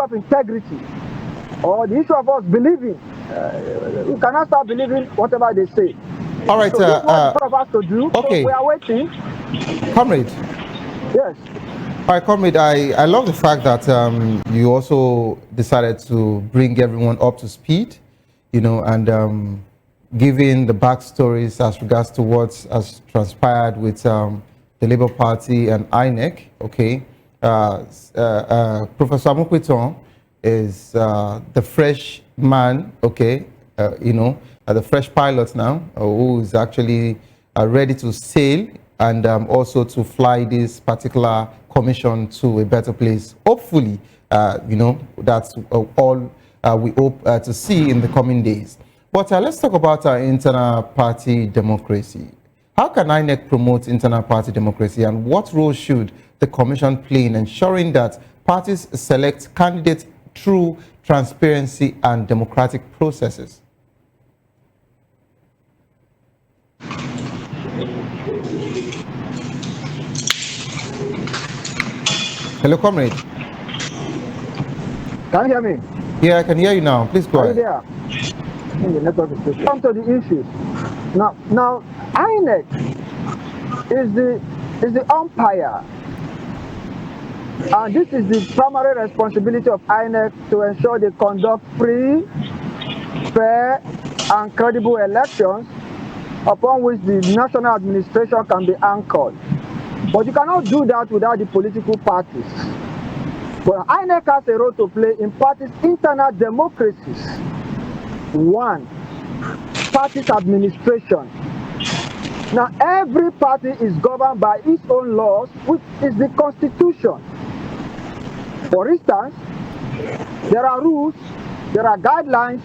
of integrity or the issue of us believing. We cannot start believing whatever they say. All right. So this is what for us to do. Okay. So we are waiting. Comrade. Yes. All right, Comrade, I love the fact that you also decided to bring everyone up to speed, and giving the backstories as regards to what has transpired with the Labour Party and INEC. Okay. Professor Amokweton is the fresh man, okay, the fresh pilot now, who is actually ready to sail and also to fly this particular commission to a better place. Hopefully, that's all we hope to see in the coming days. But let's talk about our internal party democracy. How can INEC promote internal party democracy, and what role should the commission play in ensuring that parties select candidates through transparency and democratic processes? Hello, comrade. Can you hear me? Yeah, I can hear you now. Please go ahead. There? Come to the issues. Now, INEC is the umpire, and this is the primary responsibility of INEC to ensure they conduct free, fair, and credible elections upon which the national administration can be anchored. But you cannot do that without the political parties. But INEC has a role to play in parties' internal democracies. One, parties administration. Now, every party is governed by its own laws, which is the Constitution. For instance, there are rules, there are guidelines,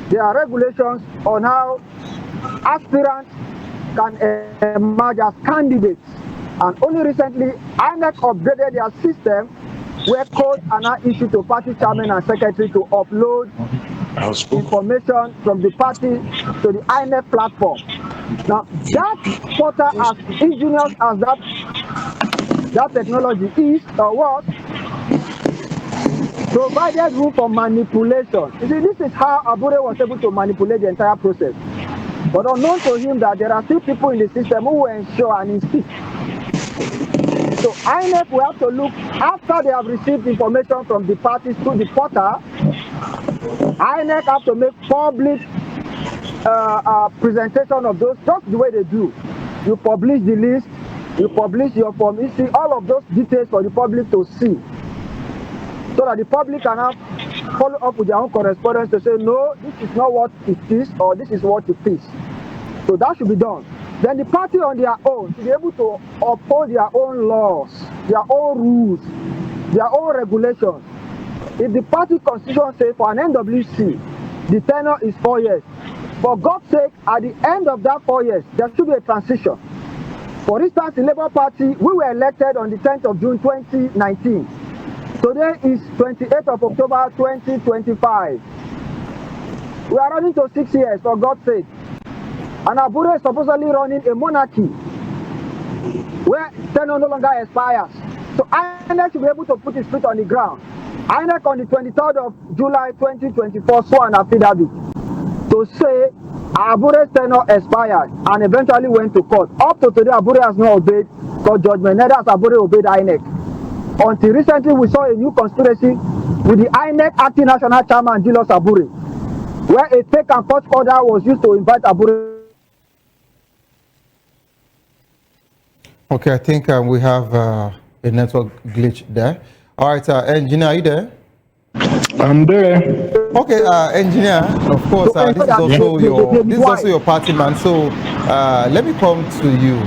there are regulations on how aspirants can emerge as candidates. And only recently, INEC upgraded their system where codes are now issued to party chairman and secretary to upload information from the party to the INEC platform. Now, that portal, as ingenious as that technology is or was, provided room for manipulation. You see, this is how Abure was able to manipulate the entire process. But unknown to him that there are still people in the system who will ensure and insist. So INEC will have to look, after they have received information from the parties through the portal, INEC have to make public presentation of those, just the way they do. You publish the list, you publish your form, you see all of those details for the public to see. So that the public can have follow up with their own correspondence to say, no, this is not what it is, or this is what it is. So that should be done. Then the party on their own should be able to uphold their own laws, their own rules, their own regulations. If the party constitution says for an NWC, the tenure is 4 years, for God's sake, at the end of that 4 years, there should be a transition. For instance, the Labour Party, we were elected on the 10th of June 2019. Today is 28th of October 2025. We are running to 6 years, for God's sake. And Abure is supposedly running a monarchy where tenure no longer expires. So INEC should be able to put his feet on the ground. INEC on the 23rd of July 2024 saw an affidavit to say Abure's tenure expired and eventually went to court. Up to today, Abure has not obeyed court judgment, neither has Abure obeyed INEC. Until recently, we saw a new conspiracy with the INEC acting national chairman, Julius Abure, where a take and court order was used to invite Abure. Okay, I think we have a network glitch there. All right, engineer, are you there? I'm there. Okay, engineer, of course, this is also your party man. So let me come to you.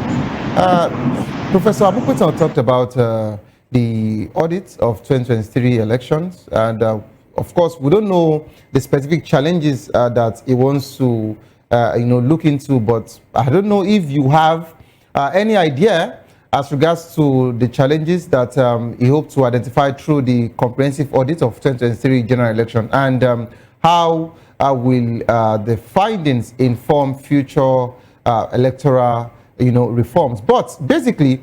Professor Amokweton talked about the audit of 2023 elections, and of course, we don't know the specific challenges that he wants to, look into. But I don't know if you have any idea as regards to the challenges that he hoped to identify through the comprehensive audit of 2023 general election, and how will the findings inform future electoral, reforms. But basically,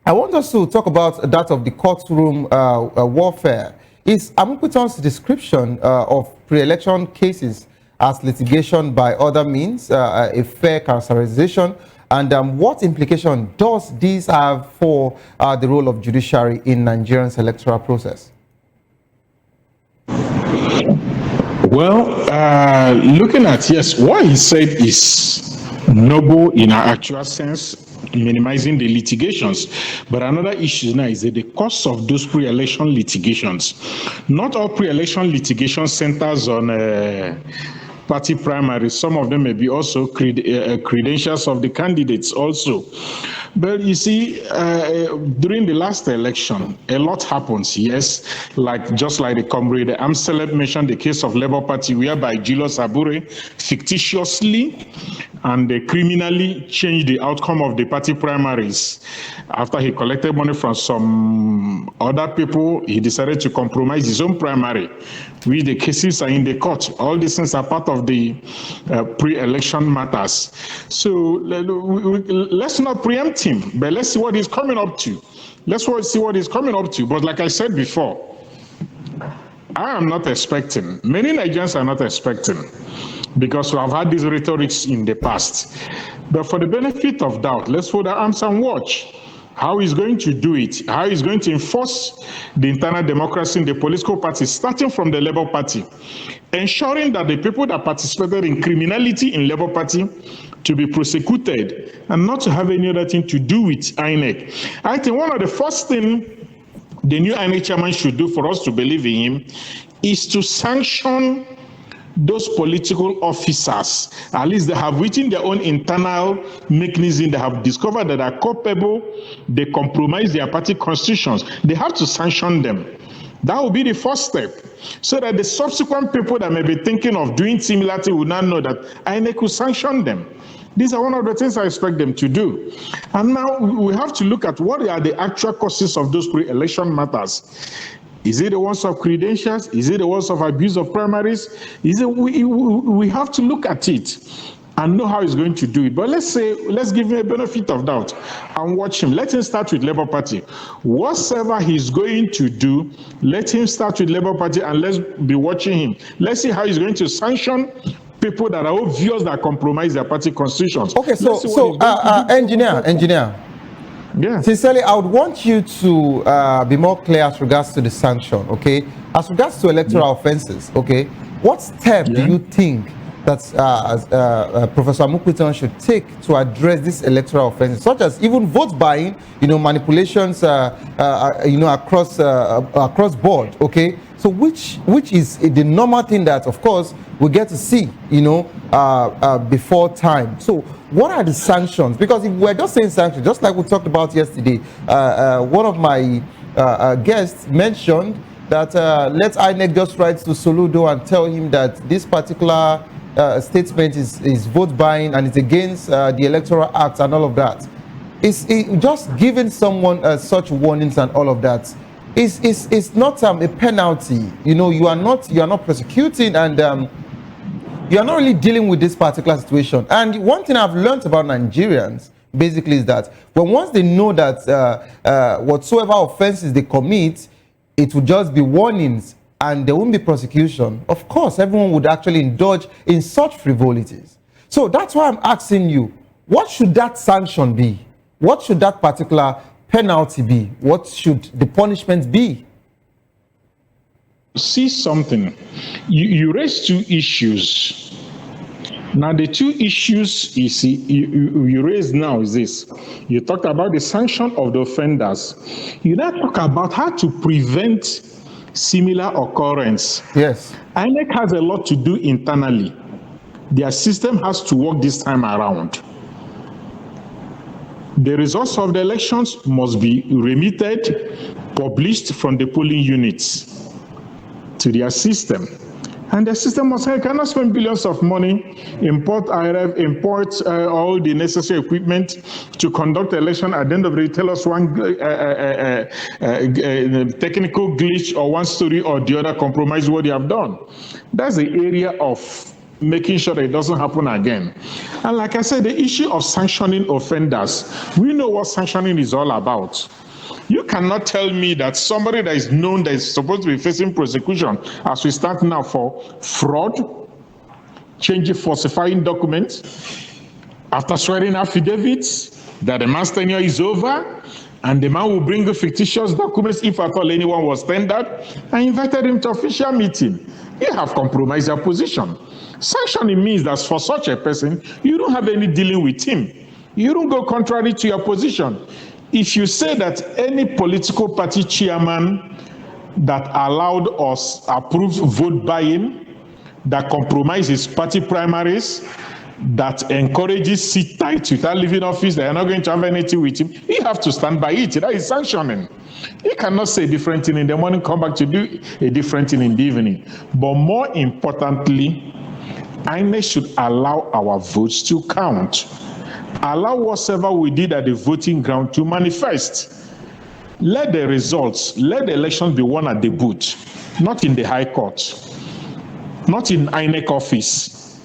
I want us to talk about that of the courtroom warfare, is Amukuton's description of pre-election cases as litigation by other means a fair characterization? And what implication does this have for the role of judiciary in Nigeria's electoral process? Well, looking at, yes, what he said is noble in an actual sense, minimizing the litigations. But another issue now is that the cost of those pre-election litigations. Not all pre-election litigation centers on party primaries. Some of them may be also credentials of the candidates also. But you see, during the last election, a lot happens, yes, just like the comrade Amseleb mentioned the case of Labour Party, whereby Julius Abure fictitiously and criminally changed the outcome of the party primaries. After he collected money from some other people, he decided to compromise his own primary. The cases are in the court. All these things are part of the pre-election matters. So let's not preempt him, but let's see what he's coming up to. But like I said before, I am not expecting, many Nigerians are not expecting, because we have had these rhetorics in the past. But for the benefit of doubt, let's hold our arms and watch how he's going to do it, how he's going to enforce the internal democracy in the political parties, starting from the Labour Party, ensuring that the people that participated in criminality in Labour Party to be prosecuted and not to have any other thing to do with INEC. I think one of the first things the new INEC chairman should do for us to believe in him is to sanction those political officers. At least they have written their own internal mechanism. They have discovered that they are culpable. They compromise their party constitutions. They have to sanction them. That will be the first step, so that the subsequent people that may be thinking of doing similar thing will not know that INEC will sanction them. These are one of the things I expect them to do. And now we have to look at what are the actual causes of those pre-election matters. Is it the ones of credentials? Is it the ones of abuse of primaries? We have to look at it and know how he's going to do it. But let's give him a benefit of doubt and watch him. Let him start with Labour Party. Whatever he's going to do, let him start with Labour Party and let's be watching him. Let's see how he's going to sanction people that are obvious that compromise their party constitutions. Okay, engineer. Yeah. Sincerely, I would want you to be more clear as regards to the sanction, okay? As regards to electoral offenses, okay? What step do you think that Professor Amukuton should take to address these electoral offenses, such as even vote buying, manipulations, across board, okay? So which is the normal thing that, of course, we get to see, before time. So what are the sanctions? Because if we're just saying sanctions, just like we talked about yesterday, one of my guests mentioned that let INEC just write to Soludo and tell him that this particular statement is vote buying and it's against the Electoral Act and all of that. It's just giving someone such warnings and all of that. It's not a penalty. You are not prosecuting, and you are not really dealing with this particular situation. And one thing I've learned about Nigerians basically is that once they know that whatsoever offenses they commit, it will just be warnings and there won't be prosecution. Of course, everyone would actually indulge in such frivolities. So that's why I'm asking you, what should that sanction be? What should that particular penalty be? What should the punishment be? See something. You raised two issues. Now the two issues you raised now is this. You talked about the sanction of the offenders. You now talk about how to prevent similar occurrence. Yes. INEC has a lot to do internally. Their system has to work this time around. The results of the elections must be remitted, published from the polling units to their system. And the system must say, cannot spend billions of money, import IRF, import all the necessary equipment to conduct the election. At the end of the day, tell us one technical glitch or one story or the other compromise what you have done. That's the area of making sure that it doesn't happen again. And like I said, the issue of sanctioning offenders, we know what sanctioning is all about. You cannot tell me that somebody that is known that is supposed to be facing prosecution as we start now for fraud, changing, falsifying documents, after swearing affidavits that the man's tenure is over, and the man will bring the fictitious documents if at all anyone was tendered, and invited him to official meeting. You have compromised your position. Sanctioning means that for such a person, you don't have any dealing with him. You don't go contrary to your position. If you say that any political party chairman that allowed us approved vote buying, that compromises party primaries, that encourages sit tight without leaving office, they are not going to have anything with him, you have to stand by it. That is sanctioning. You cannot say a different thing in the morning, come back to do a different thing in the evening. But more importantly, INEC should allow our votes to count. Allow whatever we did at the voting ground to manifest. Let the results, let the elections be won at the booth, not in the High Court, not in INEC office,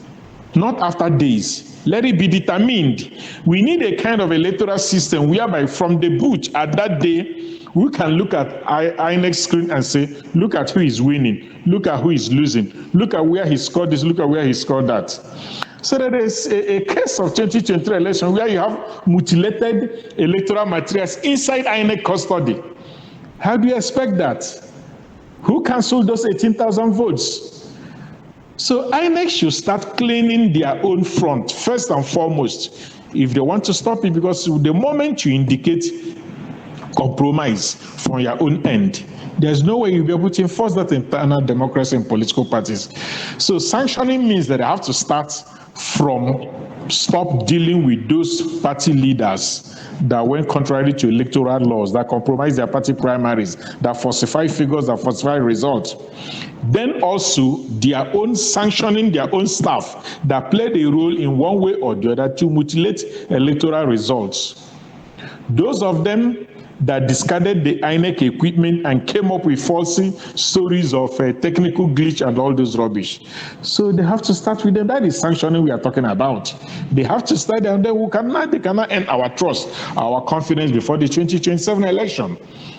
not after days. Let it be determined. We need a kind of electoral system whereby from the booth at that day, we can look at INEC screen and say, look at who is winning, look at who is losing, look at where he scored this, look at where he scored that. So there is a case of 2023 election where you have mutilated electoral materials inside INEC custody. How do you expect that? Who canceled those 18,000 votes? So INEC should start cleaning their own front, first and foremost, if they want to stop it, because the moment you indicate compromise from your own end, there's no way you'll be able to enforce that internal democracy in political parties. So sanctioning means that they have to start from stop dealing with those party leaders that went contrary to electoral laws, that compromise their party primaries, that falsify figures, that falsify results. Then also their own sanctioning their own staff that played a role in one way or the other to mutilate electoral results. Those of them that discarded the INEC equipment and came up with false stories of technical glitch and all those rubbish. So they have to start with them. That is sanctioning we are talking about. They have to start and then they cannot earn our trust, our confidence before the 2027 election.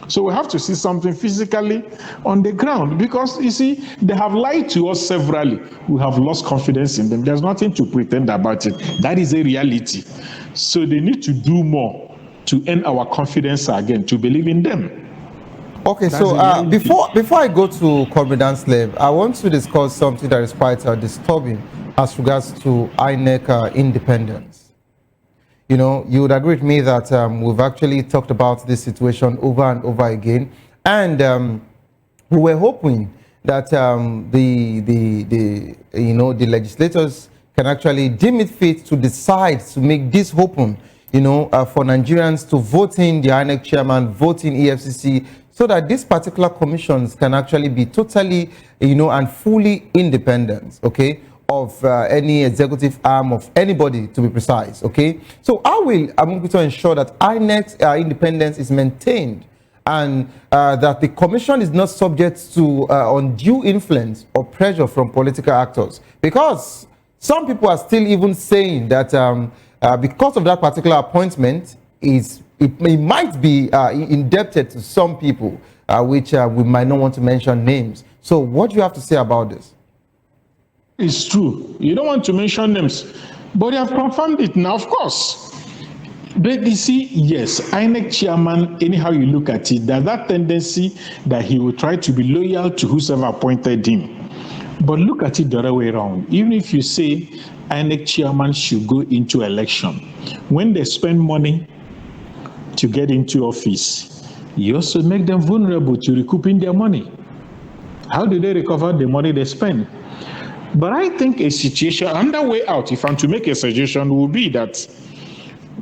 So we have to see something physically on the ground, because you see, they have lied to us severally. We have lost confidence in them. There's nothing to pretend about it. That is a reality. So they need to do more to earn our confidence again, to believe in them. Okay, so before I go to Comrade Slave, I want to discuss something that is quite disturbing as regards to INEC independence. You know, you would agree with me that we've actually talked about this situation over and over again, and we were hoping that the legislators can actually deem it fit to decide to make this open, for Nigerians to vote in the INEC chairman, vote in EFCC, so that these particular commissions can actually be totally, and fully independent, okay, of any executive arm of anybody, to be precise, okay. So how will Amukuto ensure that INEC's independence is maintained, and that the commission is not subject to undue influence or pressure from political actors? Because some people are still even saying that because of that particular appointment, it might be indebted to some people, which we might not want to mention names. So what do you have to say about this? It's true. You don't want to mention names, but they have confirmed it now, of course. But you see, yes, INEC chairman, anyhow you look at it, there's that tendency that he will try to be loyal to whoever appointed him. But look at it the other way around. Even if you say INEC chairman should go into election, when they spend money to get into office, you also make them vulnerable to recouping their money. How do they recover the money they spend? But I think a situation, another way out, if I'm to make a suggestion, will be that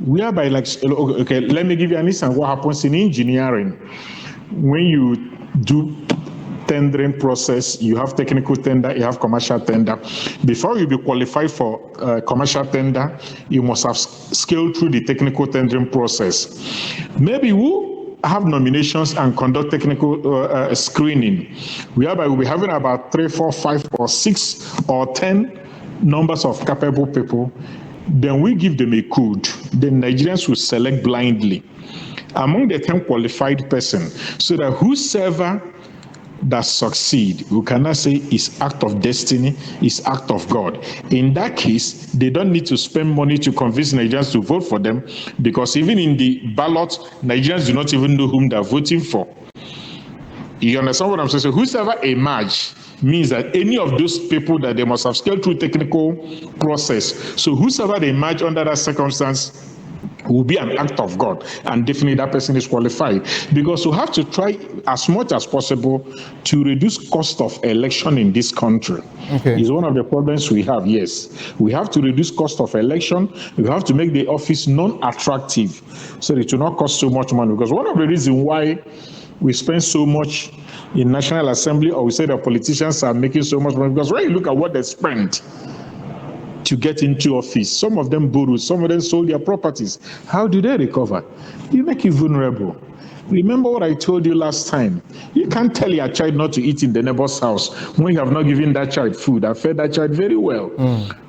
whereby, okay, let me give you an instance. What happens in engineering when you do tendering process? You have technical tender, you have commercial tender. Before you be qualified for commercial tender, you must have scaled through the technical tendering process. Maybe we'll have nominations and conduct technical screening, whereby we'll be having about 3, 4, 5, or 6 or 10 numbers of capable people. Then we give them a code. The Nigerians will select blindly. among the 10 qualified person, so that whosoever that succeed, we cannot say is act of destiny, is act of God. In that case, they don't need to spend money to convince Nigerians to vote for them, because even in the ballot, Nigerians do not even know whom they're voting for. You understand what I'm saying? So whosoever emerge means that any of those people that they must have scaled through technical process. So whosoever they emerge under that circumstance will be an act of God, and definitely that person is qualified, because we have to try as much as possible to reduce cost of election in this country. Okay. Is one of the problems we have. Yes, we have to reduce cost of election. We have to make the office non-attractive so it will not cost so much money, because one of the reasons why we spend so much in National Assembly, or we say that politicians are making so much money, because when you look at what they spend to get into office, some of them borrowed, some of them sold their properties. How do they recover? You make you vulnerable. Remember what I told you last time. You can't tell your child not to eat in the neighbor's house when you have not given that child food and fed that child very well.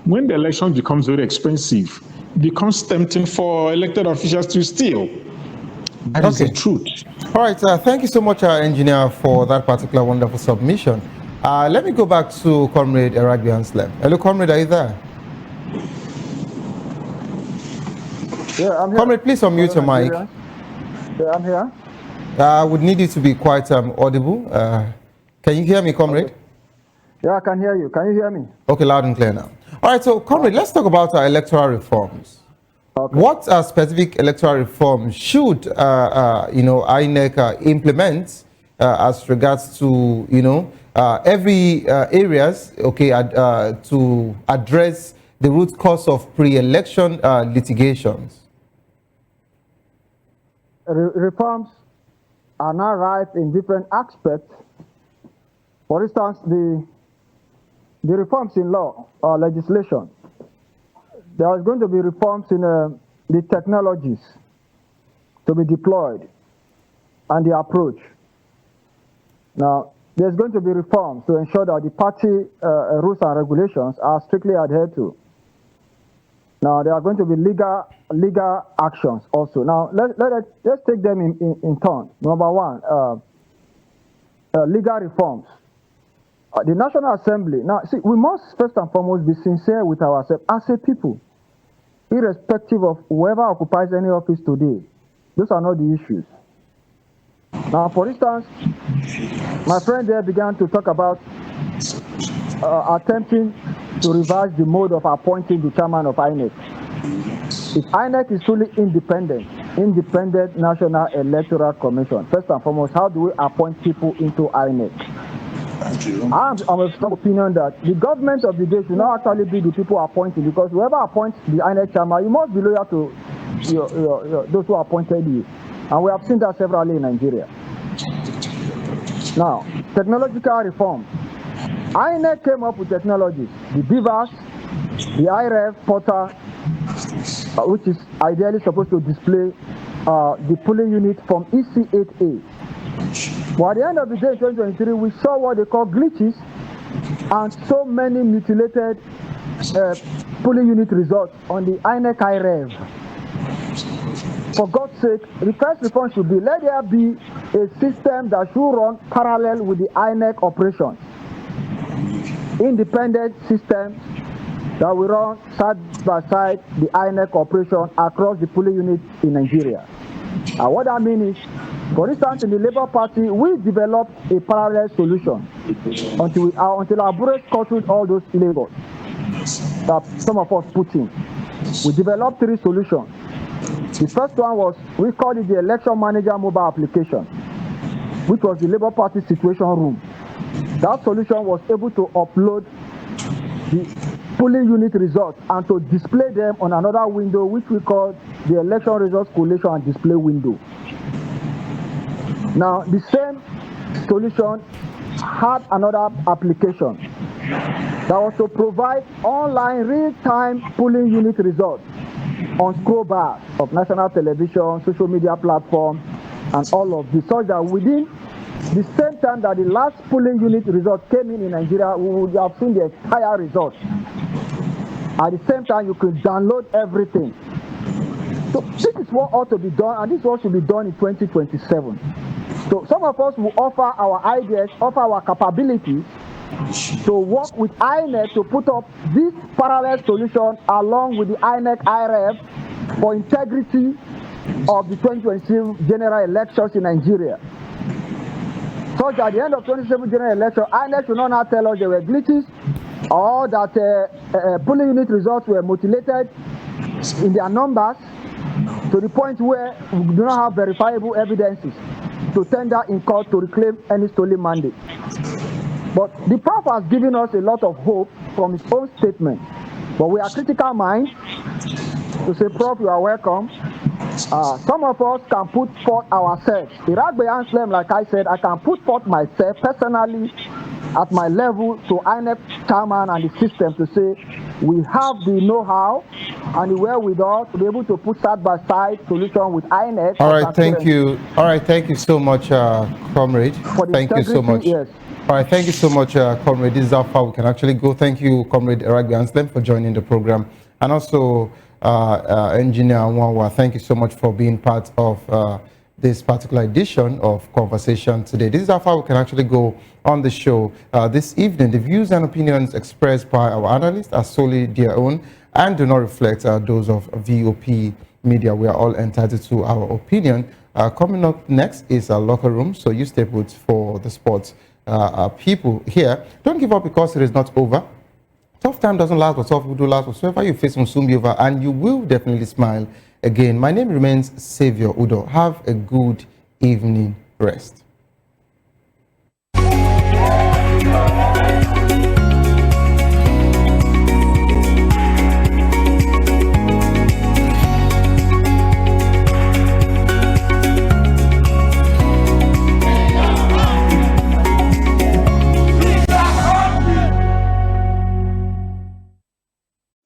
When the election becomes very expensive, it becomes tempting for elected officials to steal. That is the truth. All right, thank you so much, Engineer, for that particular wonderful submission. Let me go back to Comrade Erabian Slem. Hello, Comrade, are you there? Yeah, I'm here. Comrade, please unmute your mic. Yeah, I'm here. I would need you to be quite audible. Can you hear me, Comrade? Okay. Yeah, I can hear you. Can you hear me? Okay, loud and clear now. All right, so Comrade, let's talk about our electoral reforms. Okay. What specific electoral reforms should INEC implement as regards to every areas to address the root cause of pre-election litigations? Reforms are now ripe in different aspects. For instance, the reforms in law or legislation. There is going to be reforms in the technologies to be deployed and the approach. Now, there's going to be reforms to ensure that the party rules and regulations are strictly adhered to. Now, there are going to be legal actions also. Now, let's take them in turn. Number one, legal reforms. The National Assembly. Now, see, we must first and foremost be sincere with ourselves as a people, irrespective of whoever occupies any office today. Those are not the issues. Now, for instance, my friend there began to talk about attempting to revise the mode of appointing the chairman of INEC. If INEC is truly independent National Electoral Commission, first and foremost, how do we appoint people into INEC? I'm of the opinion that the government of the day should not actually be the people appointing, because whoever appoints the INEC chairman, you must be loyal to those who appointed you. And we have seen that severally in Nigeria. Now, technological reform. INEC came up with technologies, the BVAS, the IREF portal, which is ideally supposed to display the polling unit from EC8A. But at the end of the day, in 2023, we saw what they call glitches and so many mutilated polling unit results on the INEC IREF. For God's sake, the first reform should be, let there be a system that should run parallel with the INEC operations. Independent systems that will run side by side the INEC operation across the polling units in Nigeria. And what I mean is, for instance, in the Labour Party, we developed a parallel solution until our bureaus scuttled all those labels that some of us put in. We developed 3 solutions. The first one was, we called it the Election Manager Mobile Application, which was the Labour Party Situation Room. That solution was able to upload the polling unit results and to display them on another window, which we call the Election Results Collation and Display window. Now, the same solution had another application that was to provide online real-time polling unit results on scroll bars of national television, social media platforms, and all of this, so that within the same time that the last polling unit results came in Nigeria, we would have seen the entire results. At the same time, you could download everything. So this is what ought to be done, and this is what should be done in 2027. So some of us will offer our ideas, offer our capabilities to work with INEC to put up this parallel solution along with the INEC IREF for integrity of the 2026 general elections in Nigeria. So at the end of 2027 general election, INEC will not now tell us there were glitches or that polling unit results were mutilated in their numbers to the point where we do not have verifiable evidences to tender in court to reclaim any stolen mandate. But the Prof has given us a lot of hope from his own statement. But we are critical minds to say, Prof, you are welcome. Some of us can put forth ourselves. Iraq Bayan Slam, like I said, I can put forth myself personally at my level to INEC chairman and the system to say we have the know-how and the wherewithal to be able to put side-by-side solution with INEC. All right, thank you. All right, thank you so much, comrade. Thank you so much. Yes. All right, thank you so much, comrade. This is how far we can actually go. Thank you, comrade Iraq Bayan for joining the program. And also, engineer Nwawa, thank you so much for being part of this particular edition of Conversation today. This is how far we can actually go on the show this evening. The views and opinions expressed by our analysts are solely their own and do not reflect those of VOP Media. We are all entitled to our opinion. Coming up next is our locker room, so you stay put for the sports people here. Don't give up because it is not over. Tough time doesn't last, but tough will do last. Whatsoever you face will soon be over, and you will definitely smile again. My name remains Savior Udo. Have a good evening rest.